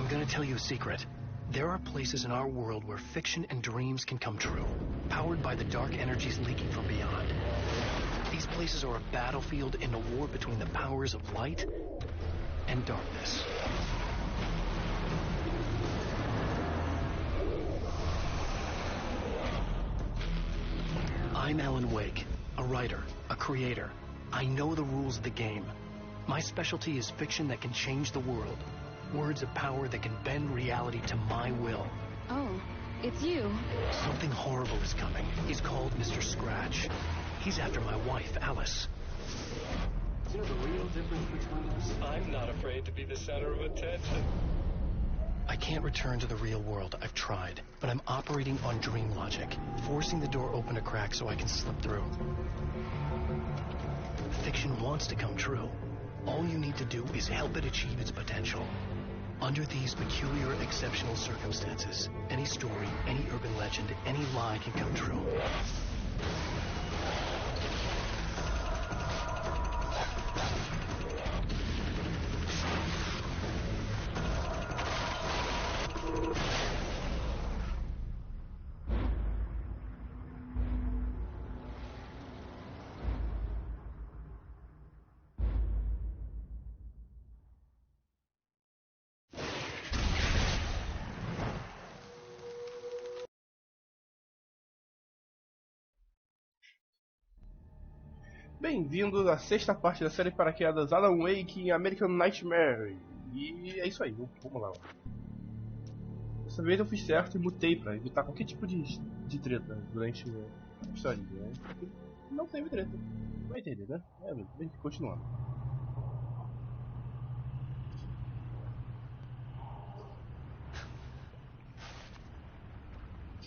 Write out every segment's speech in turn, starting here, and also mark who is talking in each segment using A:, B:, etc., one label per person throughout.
A: I'm gonna tell you a secret. There are places in our world where fiction and dreams can come true, powered by the dark energies leaking from beyond. These places are a battlefield in a war between the powers of light and darkness. I'm Alan Wake, a writer, a creator. I know the rules of the game. My specialty is fiction that can change the world. Words of power that can bend reality to my will.
B: Oh, it's you.
A: Something horrible is coming. He's called Mr. Scratch. He's after my wife, Alice.
C: You know the real difference between us?
A: I'm not afraid to be the center of attention. I can't return to the real world. I've tried, but I'm operating on dream logic, forcing the door open a crack so I can slip through. Fiction wants to come true. All you need to do is help it achieve its potential. Under these peculiar, exceptional circumstances, any story, any urban legend, any lie can come true.
D: Bem-vindo à sexta parte da série paraquedas Alan Wake em American Nightmare. E é isso aí, vamos lá. Dessa vez eu fiz certo e mutei pra evitar qualquer tipo de treta durante a história, né? Não teve treta. Vai entender, né? É mesmo, bem que continuando.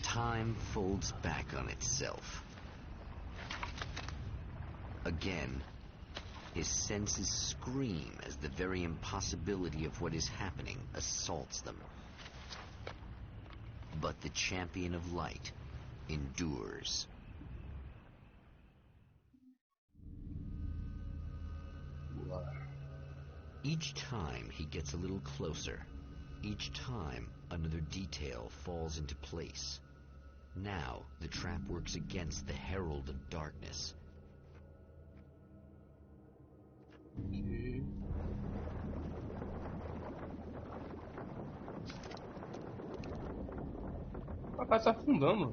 E: Time folds back on itself. Again, his senses scream as the very impossibility of what is happening assaults them. But the champion of light endures. Each time he gets a little closer, each time another detail falls into place. Now the trap works against the herald of darkness.
D: Ok. Rapaz, tá afundando.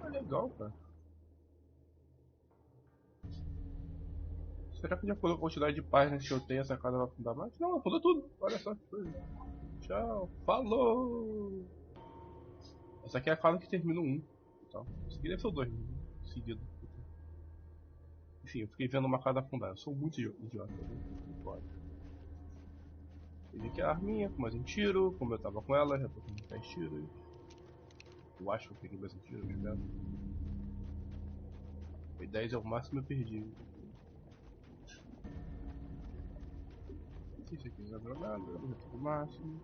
D: Legal, cara. Será que já falou a quantidade de páginas que eu tenho, essa casa vai afundar mais? Não, afundou tudo. Olha só que coisa. Tchau, falou! Essa aqui é a casa que termina o 1. Então, esse aqui deve ser o 2 seguido. Enfim, eu fiquei vendo uma casa afundar. Eu sou muito idiota. Né? Pode. Peguei aqui a arminha com mais um tiro. Como eu tava com ela, já tô com 10 tiros. Eu acho que eu peguei mais um tiro, eu espero. Foi 10 é o máximo, eu perdi. Isso aqui não é nada, eu estou no máximo.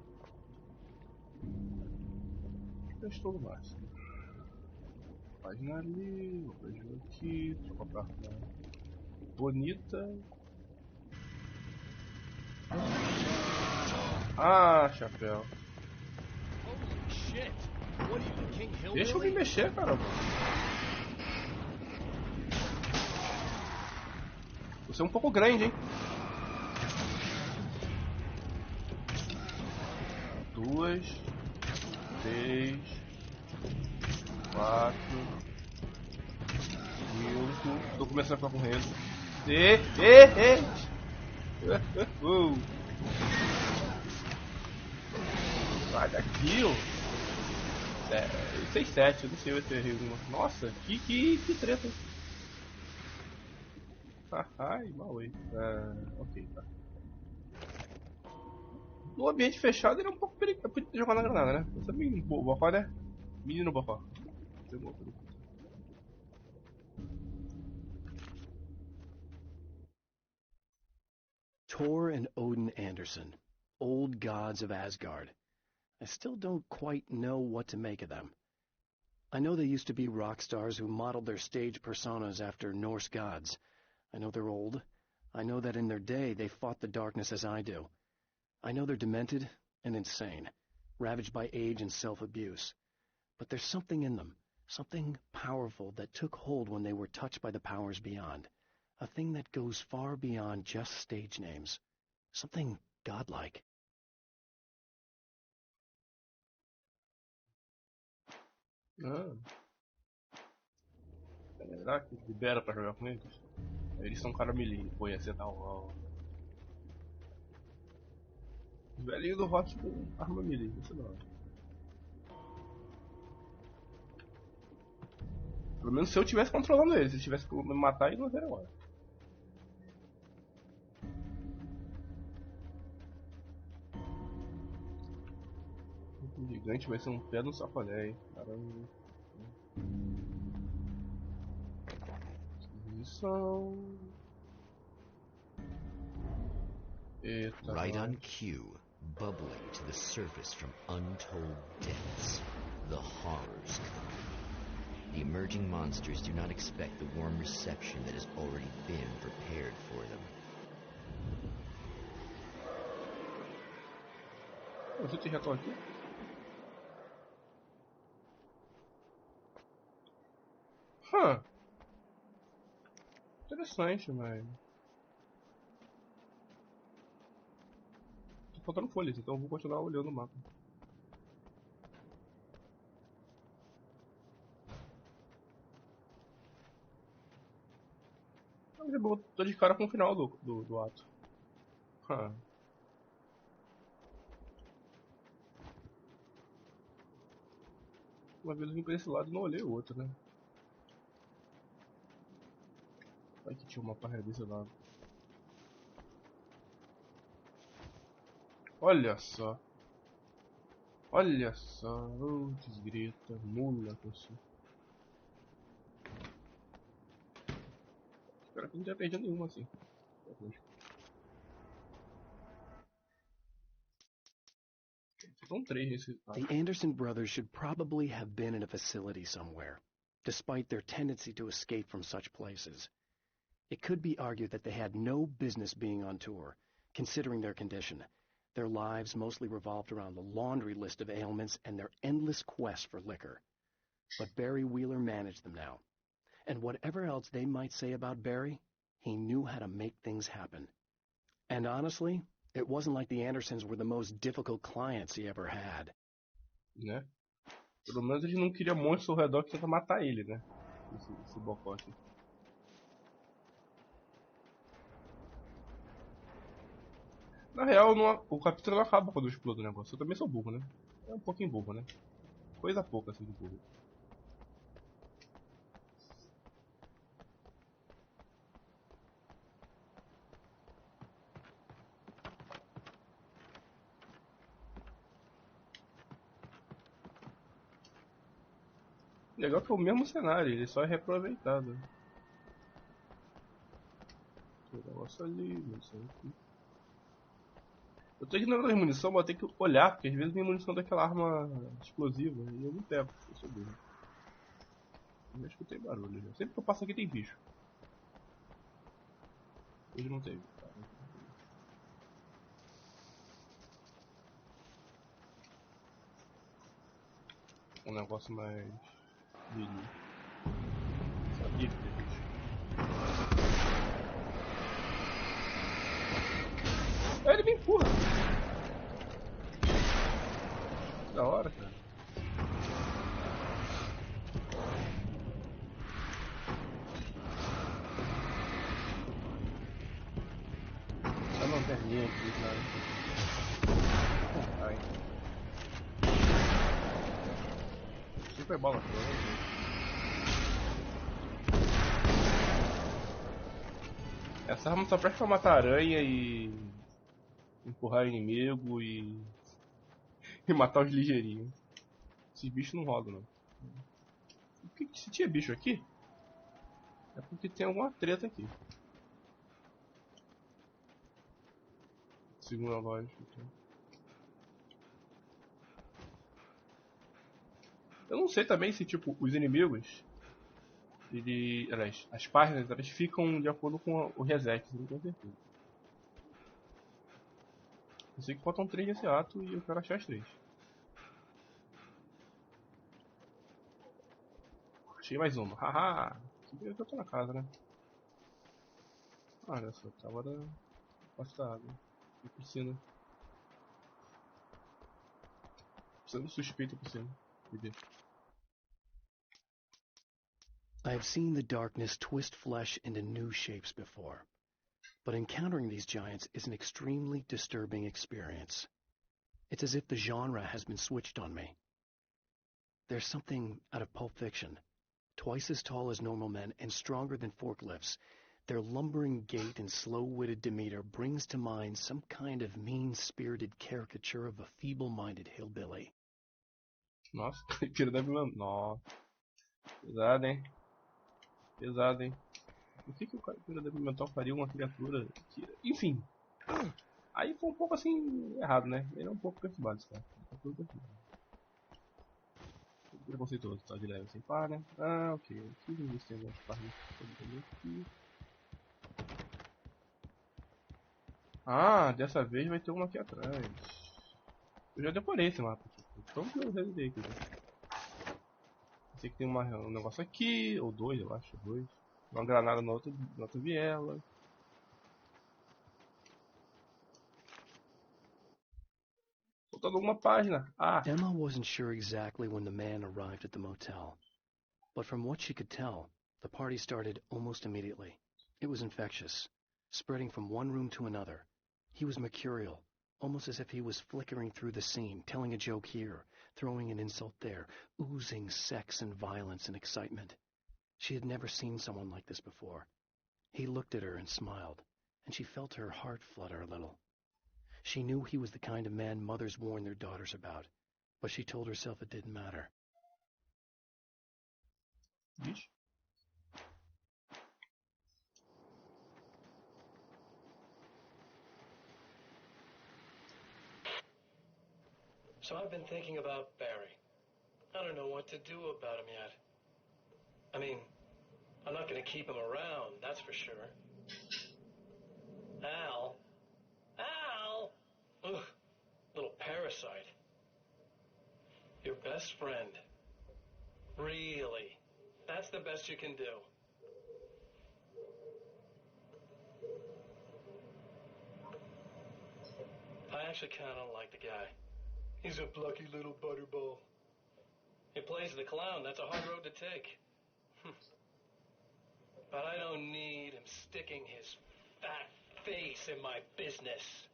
D: Eu estou no máximo. Página ali, uma página aqui, troca a página bonita. Ah, chapéu. Deixa eu me mexer, caramba. Você é um pouco grande, hein? 2, 3, 4, 5. Tô começando a ficar correndo. Sai daqui, ó. 6, 7, eu não sei se eu errei uma. Nossa, que treta. Ai, mal aí. Ok, tá. No ambiente fechado ele é um pouco perigoso jogar na granada, né? Você é menino bocó, né? Menino bocó.
A: Thor and Odin Anderson, old gods of Asgard. I still don't quite know what to make of them. I know they used to be rock stars who modeled their stage personas after Norse gods. I know they're old. I know that in their day they fought the darkness as I do. I know they're demented and insane, ravaged by age and self-abuse. But there's something in them, something powerful that took hold when they were touched by the powers beyond. A thing that goes far beyond just stage names. Something godlike.
D: Ah. Será que libera pra jogar com eles? Eles são cara melee, pô, ia ser da hora. Os velhinhos do Hot com arma melee, isso não. Pelo menos se eu tivesse controlando eles, se tivesse que me matar, eles não seriam agora. O gigante vai ser um pé no sacolé, hein? Caramba. Posição. Eita.
E: Right on cue, bubbling to the surface from untold depths, the horrors come. The emerging monsters do not expect the warm reception that has already been prepared for them.
D: Você já tô aqui? Interessante, mas... Tô faltando folhas, então eu vou continuar olhando o mapa. Eu tô de cara com o final do ato. Uma vez eu vim pra esse lado e não olhei o outro, né? Vai que tinha uma parra desse lado. Olha só. Olha só. Oh, desgrita. Mula com isso. Espero que não tenha perdido nenhuma assim. São 3 nesse.
A: The Anderson brothers should probably have been in a facility somewhere, despite their tendency to escape from such places. It could be argued that they had no business being on tour, considering their condition. Their lives mostly revolved around the laundry list of ailments and their endless quest for liquor. But Barry Wheeler managed them now. And whatever else they might say about Barry, he knew how to make things happen. And honestly, it wasn't like the Andersons were the most difficult clients he ever had.
D: Né? Pelo menos ele não queria monstros ao redor que tenta matar ele, né? Esse bocó aqui. Na real, o capítulo não acaba quando eu explodo o negócio. Eu também sou burro, né? É um pouquinho burro, né? Coisa pouca assim de burro. Legal que é o mesmo cenário, ele só é reaproveitado. Tem um negócio ali, munição aqui. Eu tô ignorando as munição, mas eu tenho que olhar, porque às vezes tem munição daquela arma explosiva e eu não pego, eu sou burro. Eu já escutei barulho já. Sempre que eu passo aqui tem bicho. Hoje não teve. Um negócio mais... Sabia que tem bicho. Ah, ele me empurra. Da hora, cara. Só não terminei aqui, cara. Ai. Super bola toda. Essa arma só presta pra matar aranha e... empurrar inimigo e matar os ligeirinhos. Esses bichos não rodam, não. Se tinha bicho aqui, é porque tem alguma treta aqui. Segundo a lógica. Então. Eu não sei também se, tipo, os inimigos, as páginas, elas ficam de acordo com o reset, não tenho certeza. Eu sei que faltam 3 nesse ato e eu quero achar as 3. Achei mais uma, haha! Eu já tô na casa, né? Olha só, tá agora da água. E piscina. Piscina suspeita piscina. Bebê.
A: I have seen the darkness twist flesh into new shapes before, but encountering these giants is an extremely disturbing experience. It's as if the genre has been switched on me. There's something out of Pulp Fiction. Twice as tall as normal men and stronger than forklifts, their lumbering gait and slow-witted demeanor brings to mind some kind of mean-spirited caricature of a feeble-minded hillbilly.
D: Nossa, tira da minha... Nossa. Pesado, hein? Pesado, hein? Por que o Caipira da Pimental faria uma criatura que... Enfim. Aí foi um pouco assim... errado, né? Ele é um pouco perturbado, esse cara. Tá tudo perturbado. Preconceituoso, tá de leve sem par, né? Ah, ok. Aqui vamos ver se tem algumas páginas aqui. Ah, dessa vez vai ter uma aqui atrás. Eu já decorei esse mapa aqui. Então que eu resolvi aqui. Sei que tem um negócio aqui, ou 2, eu acho, 2. Uma granada na outra viela. Faltando alguma página. Ah!
A: Emma wasn't sure exactly when the man arrived at the motel, but from what she could tell, the party started almost immediately. It was infectious, spreading from one room to another. He was mercurial, almost as if he was flickering through the scene, telling a joke here, throwing an insult there, oozing sex and violence and excitement. She had never seen someone like this before. He looked at her and smiled, and she felt her heart flutter a little. She knew he was the kind of man mothers warn their daughters about, but she told herself it didn't matter.
D: Vixe.
A: So I've been thinking about Barry. I don't know what to do about him yet. I mean, I'm not going to keep him around, that's for sure. Al? Al? Ugh, little parasite. Your best friend. Really? That's the best you can do. I actually kind of like the guy. He's a plucky little butterball. He plays the clown. That's a hard road to take. But I don't need him sticking his fat face in my business.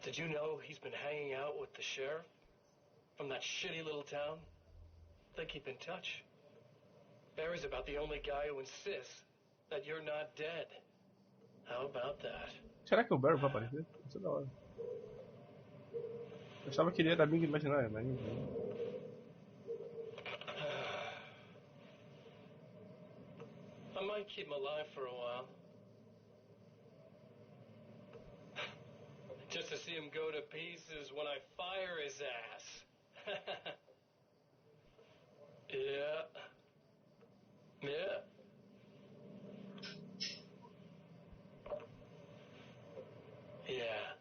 A: Did you know he's been hanging out with the sheriff from that shitty little town? They keep in touch. Barry's about the only guy who insists that you're not dead. How about that?
D: Será que o Barry vai aparecer? Isso é da hora. Eu achava que ele era amigo imaginário, mas não.
A: I might keep him alive for a while. Just to see him go to pieces when I fire his ass. Yeah. Yeah. Yeah.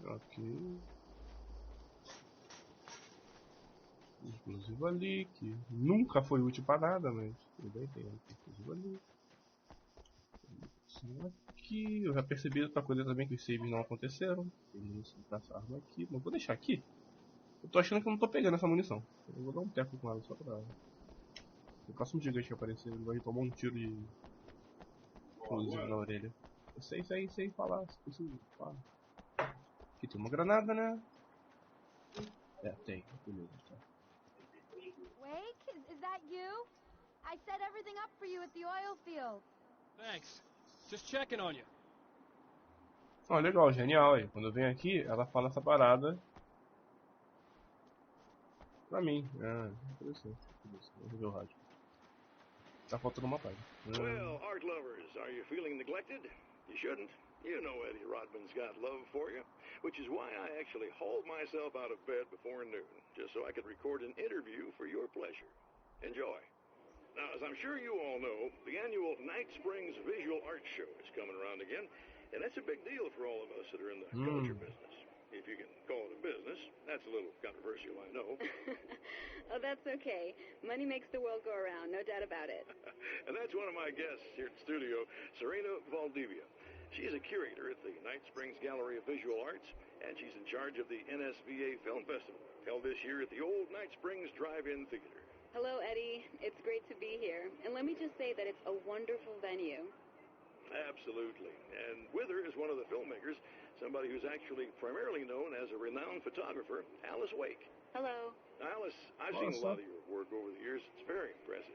D: Ok. Explosivo ali, que nunca foi útil pra nada, mas tudo bem, tem um explosivo ali. Aqui, eu já percebi outra coisa também, que os saves não aconteceram. Isso, essa arma aqui, mas vou deixar aqui. Eu tô achando que eu não tô pegando essa munição. Eu vou dar um teco com ela só pra... O próximo gigante que aparecer, ele vai tomar um tiro de explosivo na orelha. Eu sei falar, se possível. Fala. Aqui tem uma granada, né? É, tem. Beleza, tá.
B: Wake, is that you? I set everything up for you at the oil field.
C: Thanks. Just checking on you.
D: Ó, legal, genial aí. Quando eu venho aqui, ela fala essa parada pra mim. Ah, interessante. Vou rever o rádio. Tá faltando uma página.
F: Well, art lovers, are you feeling neglected? You shouldn't. You know Eddie Rodman's got love for you, which is why I actually hauled myself out of bed before noon, just so I could record an interview for your pleasure. Enjoy. Now, as I'm sure you all know, the annual Night Springs Visual Arts Show is coming around again, and that's a big deal for all of us that are in the culture business. If you can call it a business. That's a little controversial, I know.
G: Oh, that's okay. Money makes the world go around, no doubt about it.
F: And that's one of my guests here at the studio, Serena Valdivia. She's a curator at the Night Springs Gallery of Visual Arts, and she's in charge of the NSVA Film Festival, held this year at the old Night Springs Drive-In Theater.
G: Hello, Eddie. It's great to be here. And let me just say that it's a wonderful venue.
F: Absolutely. And with her is one of the filmmakers, somebody who's actually primarily known as a renowned photographer, Alice Wake.
G: Hello.
F: Alice, I've seen a lot of your work over the years. It's very impressive.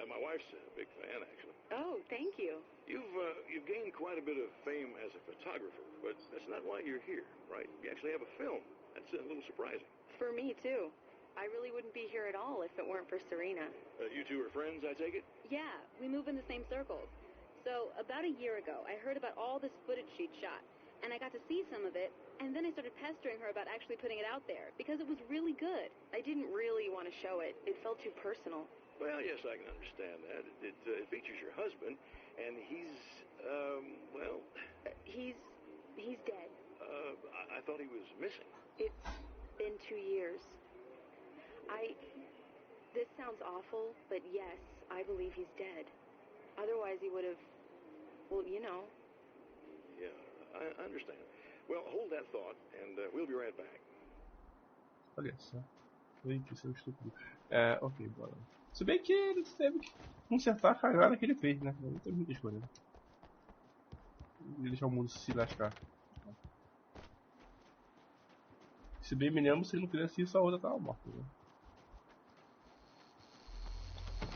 F: My wife's a big fan, actually.
G: Oh, thank you.
F: You've gained quite a bit of fame as a photographer, but that's not why you're here, right? You actually have a film. That's a little surprising.
G: For me, too. I really wouldn't be here at all if it weren't for Serena.
F: You two are friends, I take it?
G: Yeah, we move in the same circles. So, about a year ago, I heard about all this footage she'd shot, and I got to see some of it, and then I started pestering her about actually putting it out there, because it was really good. I didn't really want to show it. It felt too personal.
F: Well, yes, I can understand that. It features your husband, and he's, well...
G: He's dead.
F: I thought he was missing.
G: It's been 2 years. This sounds awful, but yes, I believe he's dead. Otherwise he would have, well, you know.
F: Yeah, I understand. Well, hold that thought, and we'll be right back.
D: Olha só. Eita, seu estúpido. Ok, bora. Se bem que ele teve que consertar a cagada que ele fez, né? Não tem muita escolha. Ele deixar o mundo se lascar. Se bem me lembro, se ele não fizesse isso, a outra tava morta, né?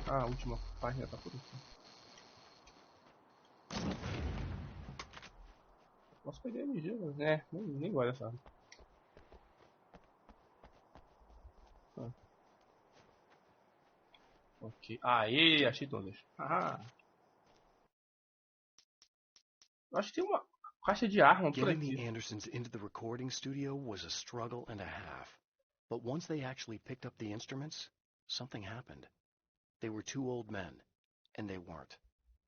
D: Ah, a última página tá por aqui. Posso pegar MG, né? Nem olha essa. Ok. Aê, achei todas. Ah. Acho que tem uma caixa de arma por
A: Getting
D: aqui.
A: the Andersons into the recording studio was a struggle and a half. But once they actually picked up the instruments, something happened. They were two old men, and they weren't.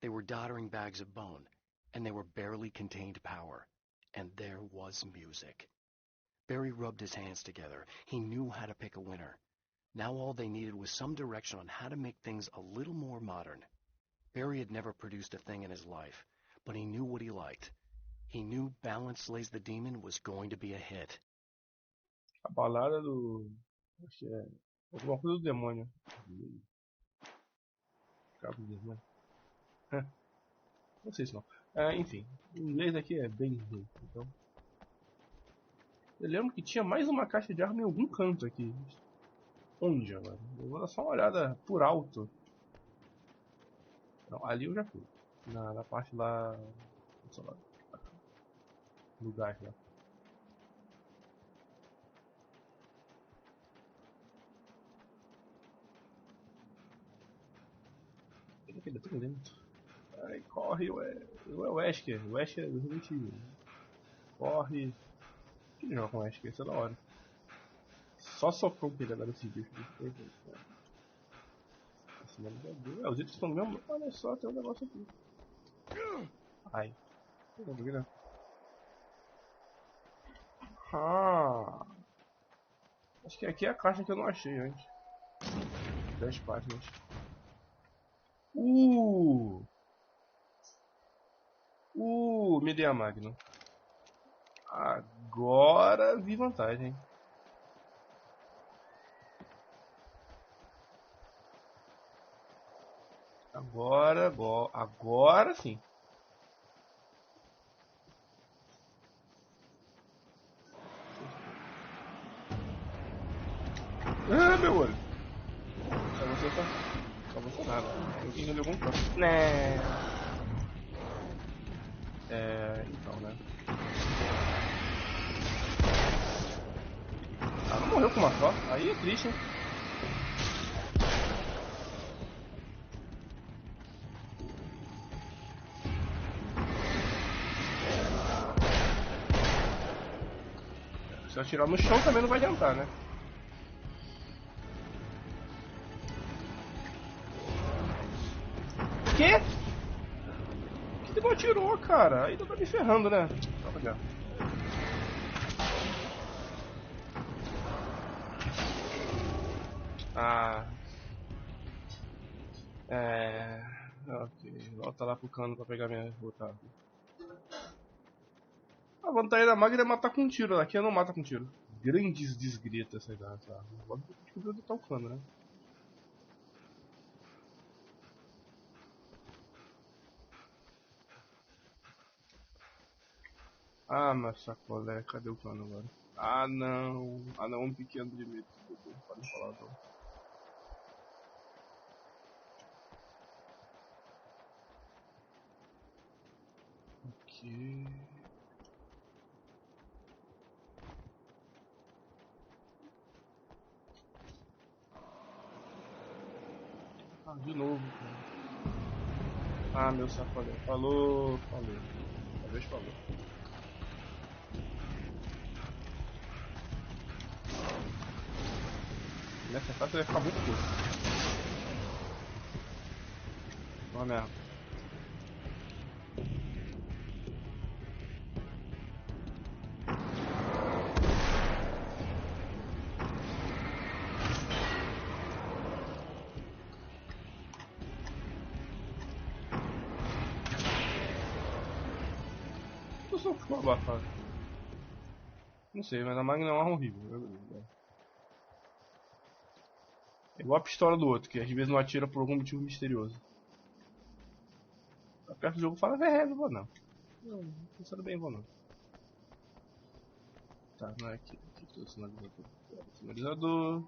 A: They were doddering bags of bone, and they were barely contained power. And there was music. Barry rubbed his hands together. He knew how to pick a winner. Now all they needed was some direction on how to make things a little more modern. Barry had never produced a thing in his life, but he knew what he liked. He knew Balance Slays the Demon was going to be a hit.
D: A balada do... Acho que é... alguma coisa do demônio. Cabo do demônio. Não sei se não. Enfim, o inglês aqui é bem ruim, então... Eu lembro que tinha mais uma caixa de arma em algum canto aqui. Onde agora? Eu vou dar só uma olhada por alto. Não, ali eu já fui. Na parte lá... Sei lá. No gás lá. Ele é tão lento. Ai, corre, o Wesker. O Wesker é realmente... Corre. O que ele joga com o Wesker? Isso é da hora. Só socou que ele agora esse bicho. Os itens estão mesmo. Olha só, tem um negócio aqui. Ai. Acho que aqui é a caixa que eu não achei antes. 10 páginas. Media Magnum. Agora vi vantagem. Agora sim. Ah, meu olho. Só você nada. Alguém não levou um campo. Né? Então, né? Não morreu com uma só. Aí é triste, hein? Se eu atirar no chão também não vai adiantar, né? Quê? Que não atirou, cara? Ainda tá me ferrando, né? Olha. Ah. Ok. Volta lá pro cano pra pegar minha outra arma. A vantagem da máquina é matar com tiro. Aqui eu não mata com tiro. Grandes desgretas essa arma. Agora eu descobri onde tá o cano, né? Ah, mas sacolé, cadê o cano agora? Ah não, um pequeno de medo. Pode falar não. Ok. Ah, de novo, cara. Ah, meu sacolé. Falou. Talvez falou. Nessa fase vai ficar muito curto. Uma merda. Eu só ficou abafado. Não sei, mas a máquina é uma arma horrível. É igual a pistola do outro, que às vezes não atira por algum motivo misterioso. Tá perto do jogo fala, não vou não. Não, pensando bem, vou não. Tá, não é aqui. Aqui tem o sinalizador. Sinalizador.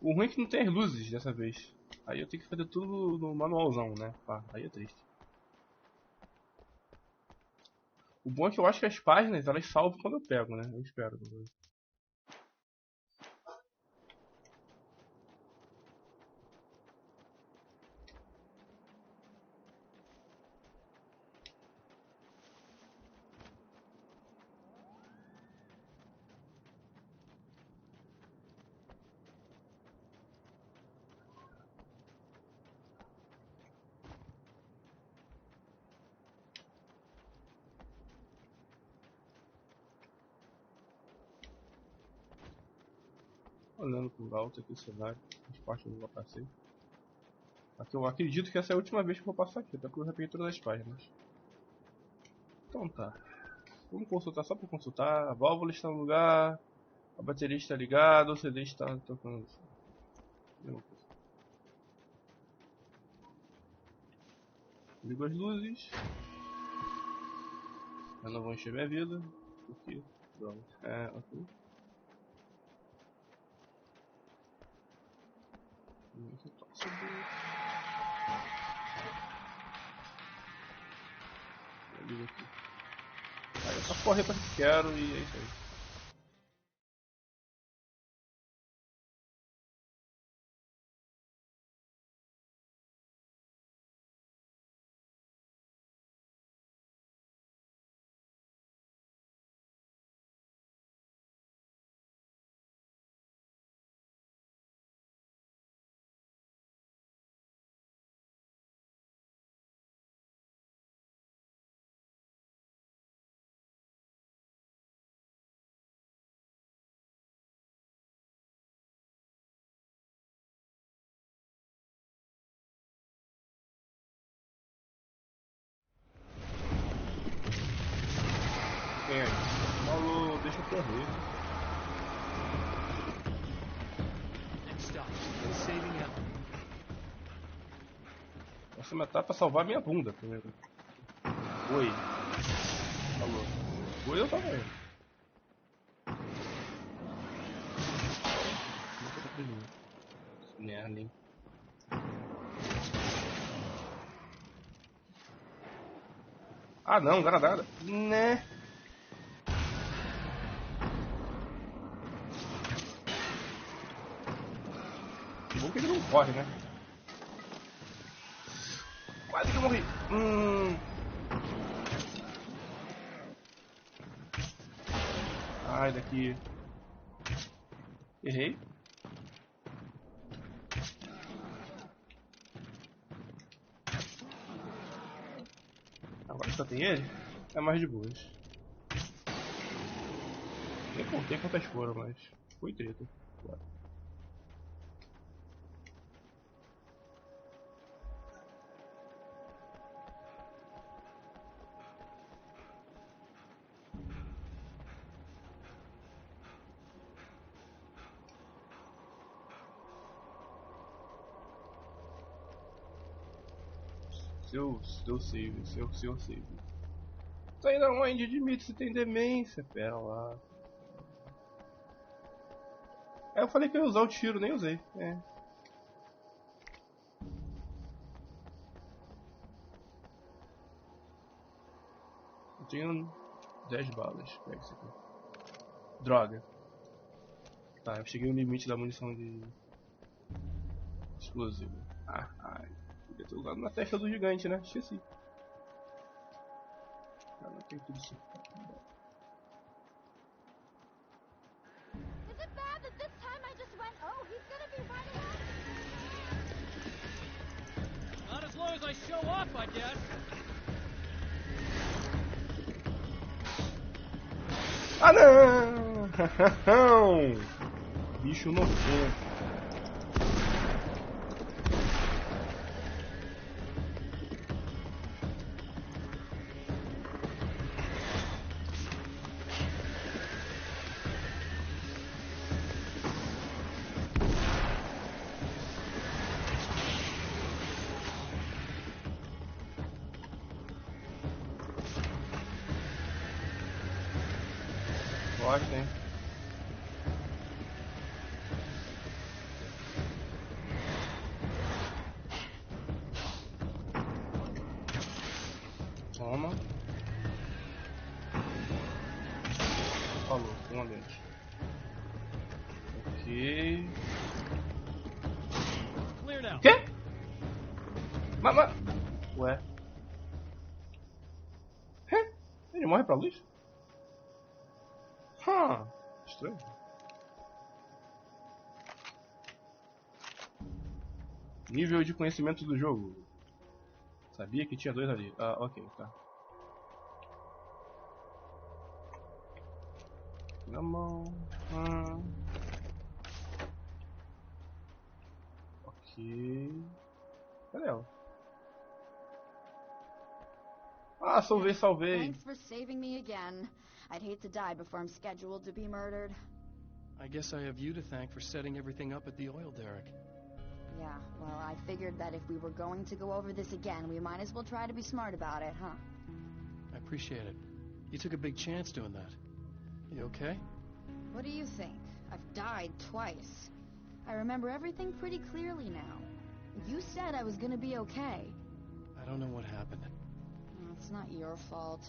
D: O ruim é que não tem as luzes dessa vez. Aí eu tenho que fazer tudo no manualzão, né? Pá, aí é triste. O bom é que eu acho que as páginas elas salvam quando eu pego, né? Eu espero. Olhando por alto aqui o cenário, as partes eu já passei. Aqui eu acredito que essa é a última vez que eu vou passar aqui, até porque eu repeti todas as páginas. Então tá. Vamos consultar só para consultar. A válvula está no lugar, a bateria está ligada, o CD está tocando. Mesma coisa. Ligo as luzes. Eu não vou encher minha vida. Porque. Droga. Ok. Eu ligo aqui. Aí eu só correr para que quero e é isso aí. Quem é? Falou, deixa eu correr.
A: Next stop, saving up.
D: Essa matar pra salvar minha bunda primeiro. Oi. Falou. Oi, eu também. Merda, hein. Ah não, granada. Né? Bom que ele não corre, né? Quase que eu morri. Ai, daqui. Errei. Agora só tem ele? É mais de boas. Nem contei quantas foram, mas foi treta. Bora. Seu save, seu save. Tá indo aonde? Admite se tem demência. Pera lá. Eu falei que eu ia usar o tiro, nem usei. É. Eu tenho 10 balas. Pega isso aqui. Droga. Tá, eu cheguei no limite da munição de explosivo. Ai. Podia ter usado na testa do gigante, né? Esqueci. Não tem tudo isso.
B: Is it bad that this time I just went, oh, he's gonna be right around?
H: Not as long as I show up, I guess.
D: Ah não! Bicho nojento. Gosta, hein? Toma. Falou, uma vez. Ok.
H: Clear now.
D: O quê? Mas... Ué? Ele morre pra luz? Estranho. Nível de conhecimento do jogo. Sabia que tinha 2 ali. Ah, ok, tá. Na mão. Ok. Cadê ela? Ah, salvei.
B: Thanks for saving me again. I'd hate to die before I'm scheduled to be murdered.
A: I guess I have you to thank for setting everything up at the oil derrick.
B: Yeah, well, I figured that if we were going to go over this again, we might as well try to be smart about it, huh?
A: I appreciate it. You took a big chance doing that. You okay?
B: What do you think? I've died twice. I remember everything pretty clearly now. You said I was gonna be okay.
A: I don't know what happened.
B: No, it's not your fault.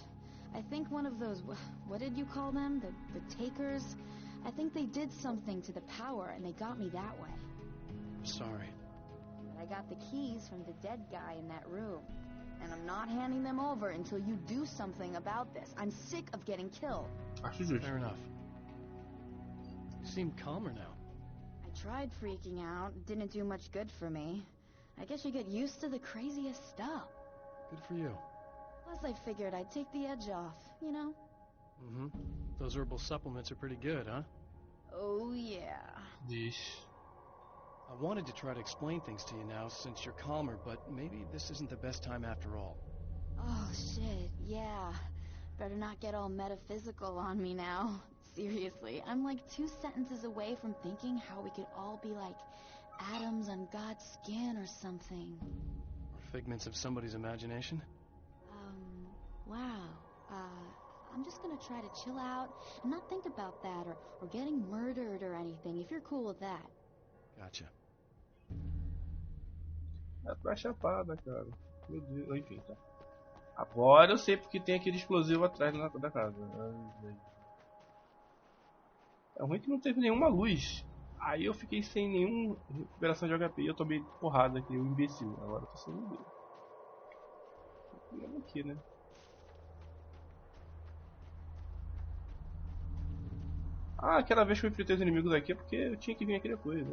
B: I think one of those, what did you call them? The takers? I think they did something to the power and they got me that way.
A: I'm sorry.
B: But I got the keys from the dead guy in that room. And I'm not handing them over until you do something about this. I'm sick of getting killed.
A: Fair enough. You seem calmer now.
B: I tried freaking out. It didn't do much good for me. I guess you get used to the craziest stuff.
A: Good for you.
B: Plus, I figured I'd take the edge off, you know?
A: Mm-hmm. Those herbal supplements are pretty good, huh?
B: Oh, yeah.
D: Yeesh.
A: I wanted to try to explain things to you now since you're calmer, but maybe this isn't the best time after all.
B: Oh, shit, yeah. Better not get all metaphysical on me now. Seriously, I'm like 2 sentences away from thinking how we could all be like atoms on God's skin or something.
A: Or figments of somebody's imagination?
B: Wow. I'm just gonna try to chill out and not think about that or getting murdered or anything, if you're cool with that.
A: Gotcha.
D: É pra chapada, cara. Meu Deus, enfim, tá. Agora eu sei porque tem aquele explosivo atrás da casa. É ruim que não teve nenhuma luz. Aí eu fiquei sem nenhuma recuperação de HP e eu tomei porrada aqui, um imbecil. Agora eu tô sem ninguém. Vamos aqui, né? Ah, aquela vez que eu enfrentei os inimigos aqui é porque eu tinha que vir aqui depois.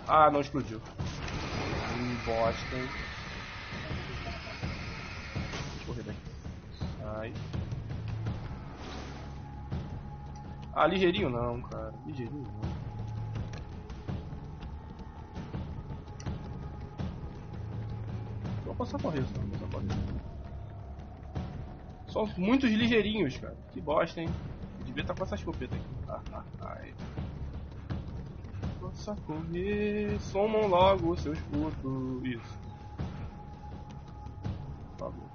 D: Ah, não explodiu. Bosta. Deixa eu correr daqui. Sai. Ah, ligeirinho não, cara. Ligeirinho não. Vou passar correr só. Vou passar correr. São muitos ligeirinhos, cara. Que bosta, hein. Eu devia estar com essa escopeta aqui. Ai. Possa correr, somam logo seus putos. Isso. Por favor.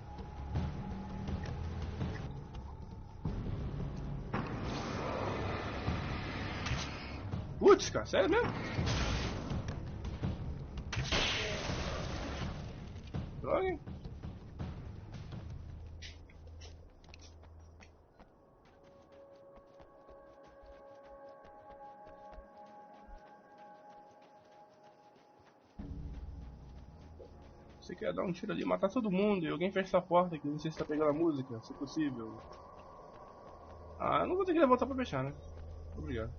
D: Putz, cara, sério mesmo? Droga, hein? Você quer dar um tiro ali, matar todo mundo e alguém fecha essa porta aqui, não sei se tá pegando a música, se possível. Ah, não vou ter que levantar pra fechar, né? Obrigado.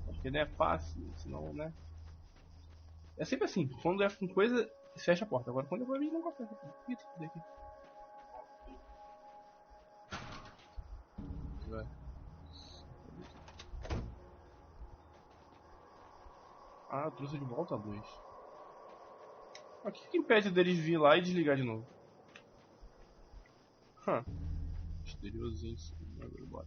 D: Porque não é fácil, senão, né? É sempre assim, quando é com coisa, fecha a porta. Agora quando é pra mim, não fecha a porta. Aqui. Vai. Ah, eu trouxe de volta a luz. O que impede deles vir lá e desligar de novo? Misteriosinho. Agora bora.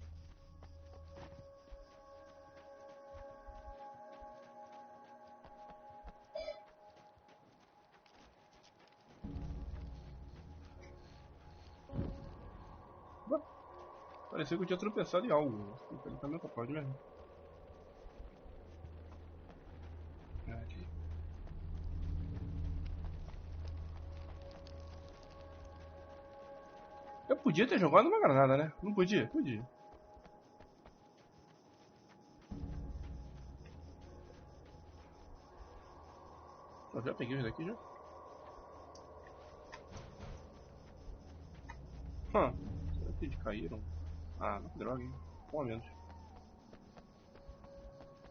D: Parecia que eu tinha tropeçado em algo. Ele tá meio capaz mesmo. Aqui. Eu podia ter jogado uma granada, né? Não podia? Podia. Eu já peguei os daqui já. Será que eles caíram? Ah, que droga, hein? Pelo menos.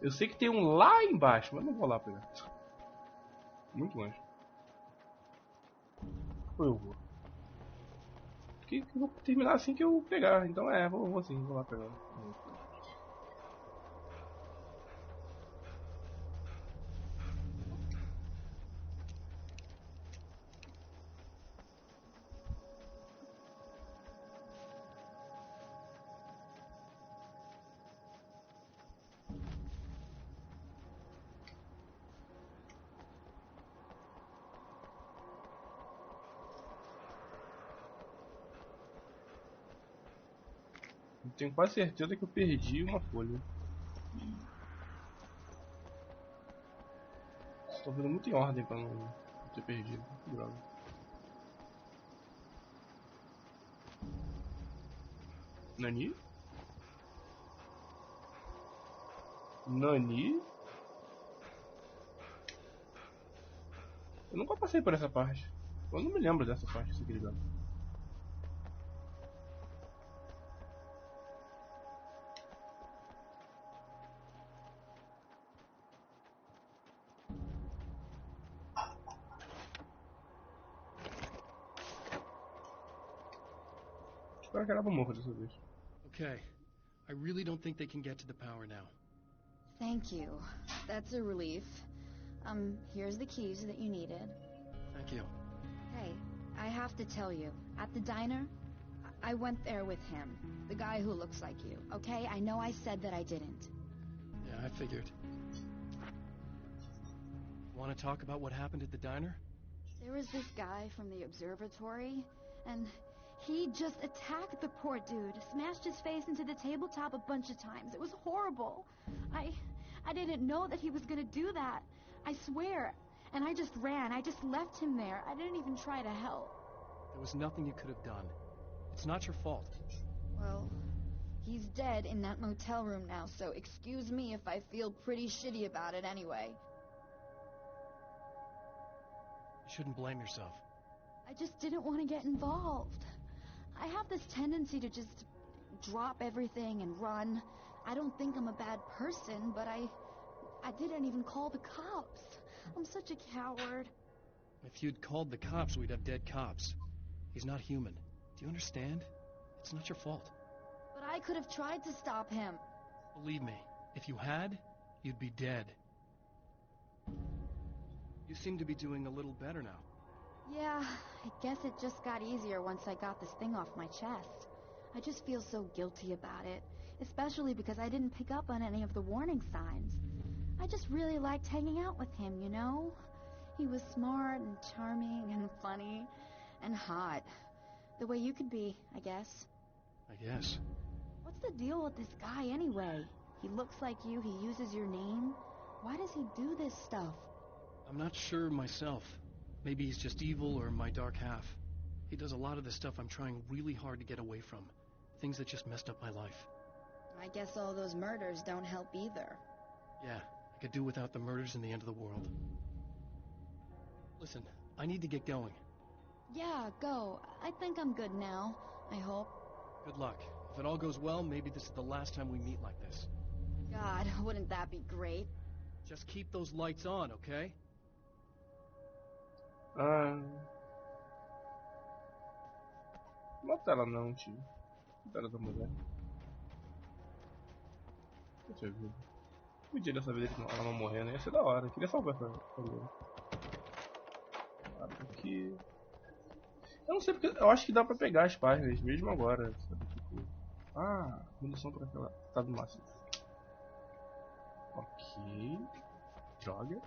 D: Eu sei que tem um lá embaixo, mas não vou lá pegar. Muito longe. Ou eu vou? Porque eu vou terminar assim que eu pegar. Então vou sim, vou lá pegar. Eu tenho quase certeza que eu perdi uma folha. Estou vendo muito em ordem para não ter perdido. Que droga. Nani? Nani? Eu nunca passei por essa parte. Eu não me lembro dessa parte, se ligado. Espero que ela não morra dessa vez.
A: Okay. I really don't think they can get to the power now.
B: Thank you. That's a relief. Here's the keys that you needed.
A: Thank you.
B: Hey, I have to tell you, at the diner, I went there with him. The guy who looks like you, okay? I know I said that I didn't.
A: Yeah, I figured. Want to talk about what happened at the diner?
B: There was this guy from the observatory, and he just attacked the poor dude, smashed his face into the tabletop a bunch of times. It was horrible. I didn't know that he was gonna do that. I swear. And I just ran. I just left him there. I didn't even try to help.
A: There was nothing you could have done. It's not your fault.
B: Well, He's dead in that motel room now, so excuse me if I feel pretty shitty about it anyway.
A: You shouldn't blame yourself.
B: I just didn't want to get involved. I have this tendency to just drop everything and run. I don't think I'm a bad person, but I didn't even call the cops. I'm such a coward.
A: If you'd called the cops, we'd have dead cops. He's not human. Do you understand? It's not your fault.
B: But I could have tried to stop him.
A: Believe me, if you had, you'd be dead. You seem to be doing a little better now.
B: Yeah, I guess it just got easier once I got this thing off my chest. I just feel so guilty about it, especially because I didn't pick up on any of the warning signs. I just really liked hanging out with him, you know? He was smart and charming and funny and hot. The way you could be, I guess.
A: I guess.
B: What's the deal with this guy anyway? He looks like you, he uses your name. Why does he do this stuff?
A: I'm not sure myself. Maybe he's just evil or my dark half. He does a lot of the stuff I'm trying really hard to get away from. Things that just messed up my life.
B: I guess all those murders don't help either.
A: Yeah, I could do without the murders and the end of the world. Listen, I need to get going.
B: Yeah, go. I think I'm good now. I hope.
A: Good luck. If it all goes well, maybe this is the last time we meet like this.
B: God, wouldn't that be great?
A: Just keep those lights on, okay?
D: Mata ela não, tio. Cuidado da mulher. Deixa eu ver. Podia dessa vez ela não morrer, né? Ia ser da hora. Eu queria salvar essa mulher. Abre aqui. Eu não sei porque. Eu acho que dá pra pegar as páginas mesmo agora. Sabe? Tipo. Munição pra aquela. Tá do máximo. Ok. Joga.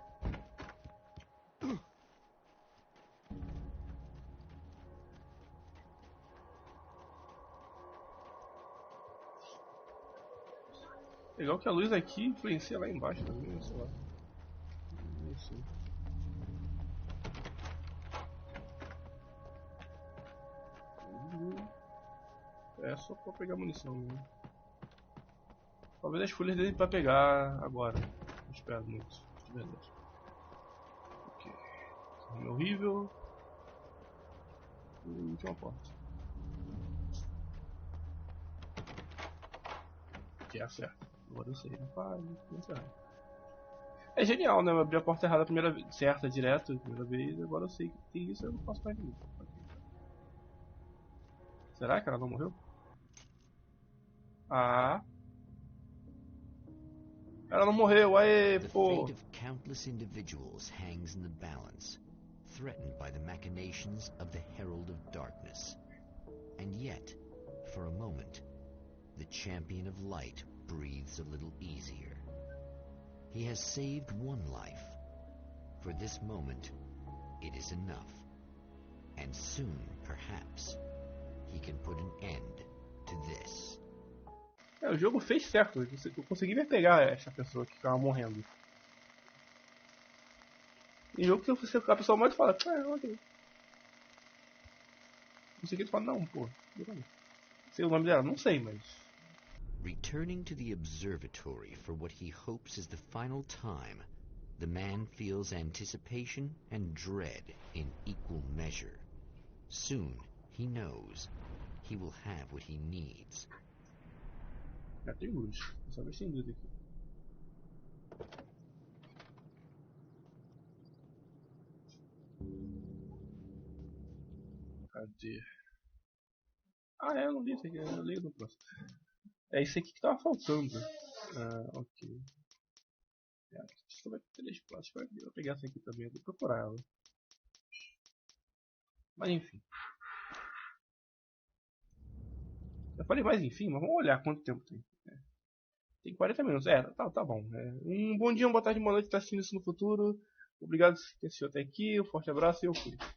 D: Legal que a luz aqui influencia lá embaixo também, sei lá. Não sei. É só pra pegar munição mesmo. Talvez as folhas dele pra pegar agora. Não espero muito, de verdade. Ok. Esse é horrível. E última porta. Que é a certa. Agora eu sei, é genial, né? Eu abri a porta errada a primeira vez, certa, direto, a primeira vez, agora eu sei que tem isso, eu não posso mais ninguém. Okay. Será que ela não morreu? Ela não morreu, aê, pô!
E: The fate of countless individuals hangs in the balance, threatened by the machinations of the Herald of Darkness. And yet, for a moment, the champion of light breathes a little easier. He has saved one life. For this moment, it is enough. And soon, perhaps, he can put an end to this.
D: O jogo fez certo, eu consegui me pegar essa pessoa que ficava morrendo. Em jogo que você a pessoa morre e fala, ok. Não sei o que tu fala, não, pô. Sei o nome dela, não sei, mas.
E: Returning to the observatory for what he hopes is the final time, the man feels anticipation and dread in equal measure. Soon, he knows, he will have what he needs.
D: Já tem luz, só ver se tem luz aqui. Cadê? Eu não li isso aqui, eu leio no próximo. É isso aqui que tava faltando. Ok. Só vai ter 3 plásticos. Vou pegar essa aqui também, vou procurar ela. Mas enfim. Eu falei mais enfim, mas vamos olhar quanto tempo tem. Tem 40 minutos. Tá bom. Um bom dia, uma boa tarde, uma boa noite, tá assistindo isso no futuro. Obrigado por ter assistido até aqui. Um forte abraço e eu fui.